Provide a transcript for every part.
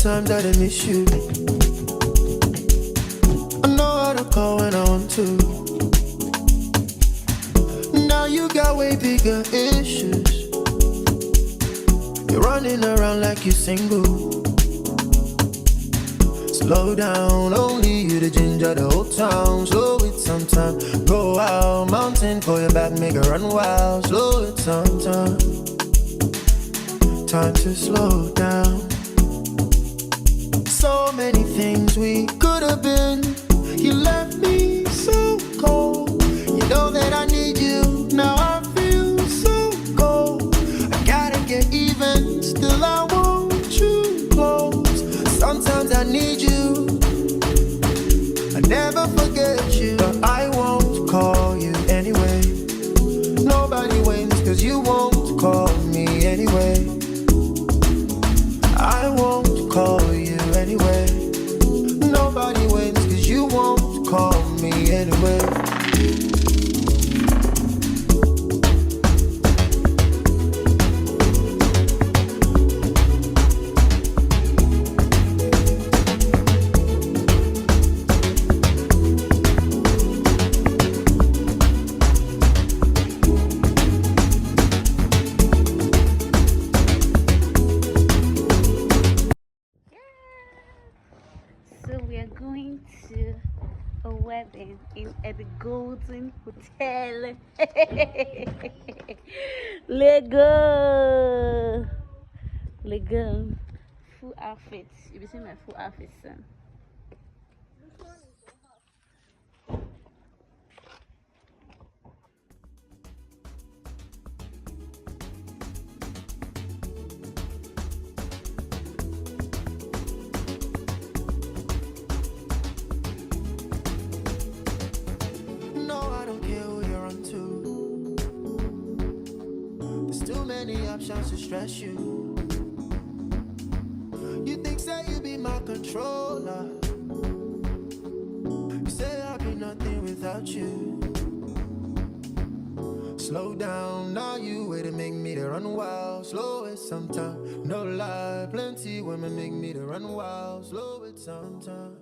times that I miss you. I know how to call when I want to. Now you got way bigger issues. You're running around like you're single. Slow down, only you the ginger, the whole town. Slow it sometime. Go out, mountain for your back, make it run wild. Slow it sometime. Time to slow down. So many things we could have been. You left me so cold. You know that I need you. Now I feel so cold. I gotta get even. Still I want you close. Sometimes I need you. I never forget you. But I won't call you anyway. Nobody wins cause you won't call me anyway. I won't call you anyway. Nobody wins cause you won't call me anyway. Going to a wedding at the Golden Hotel. Let go. Let go. Full outfits. You be seeing my full outfits, son. Options to stress you. You think say you be my controller. You say I'll be nothing without you. Slow down, now you way to make me to run wild. Slow it sometime, no lie. Plenty women make me to run wild. Slow it sometime.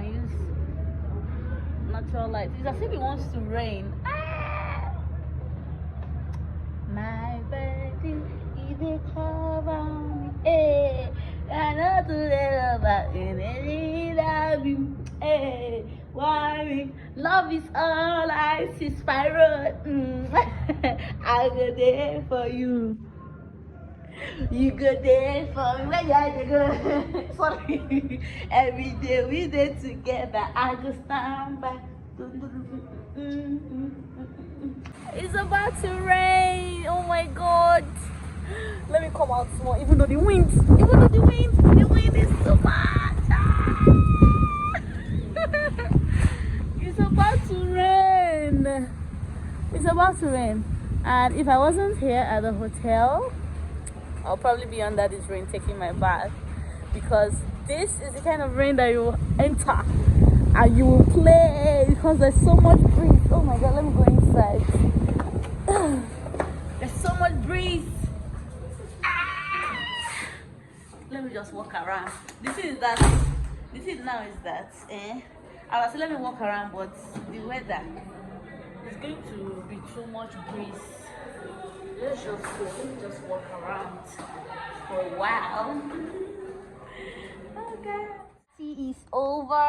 use natural light. It's as if it wants to rain. Ah! My baby, if you cover me, eh, I know to let about anything love you, eh. Why me? Love is all I see spiral. I go there for you. You go there for me. Where you are go? Sorry. Every day we day together. I go stand by. It's about to rain. Oh my god. Let me come out small. Even though the wind is too much. Ah! It's about to rain. It's about to rain. And if I wasn't here at the hotel, I'll probably be under this rain taking my bath, because this is the kind of rain that you will enter and you will play because there's so much breeze. Oh my god, let me go inside. There's so much breeze. Let me just walk around. This is now is that I was saying let me walk around, but the weather is going to be too much breeze. Let's just go. Let me just walk around for a while. Okay. Party is over.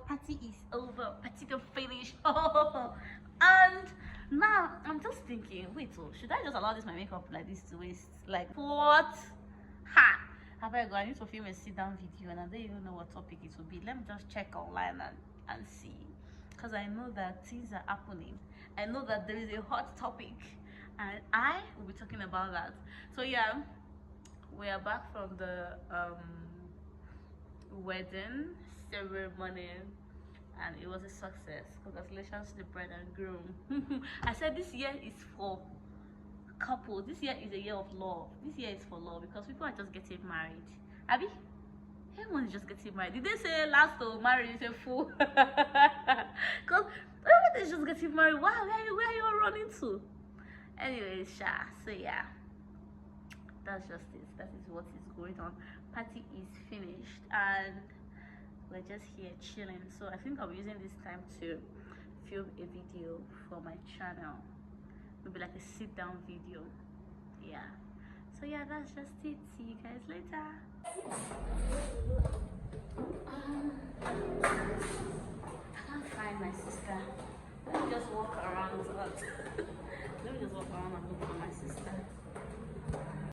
Party is over. Party can finish. And now I'm just thinking, wait, so should I just allow this my makeup like this to waste? Like what? Ha! Have I got? I need to film a sit-down video, and I don't even know what topic it will be. Let me just check online and see, because I know that things are happening. I know that there is a hot topic, and I will be talking about that. So yeah, we are back from the wedding ceremony, and it was a success. Congratulations to the bride and groom. I said this year is for couples. This year is a year of love. This year is for love, because people are just getting married. Abby, everyone is just getting married. Did they say last to marry is a fool? Because everybody's just getting married. Wow, where are you all running to? Anyways, so yeah, that's just it. That is what is going on. Party is finished and we're just here chilling. So I think I'll be using this time to film a video for my channel. Maybe like a sit down video. Yeah. So yeah, that's just it. See you guys later. I can't find my sister. Let me just walk around.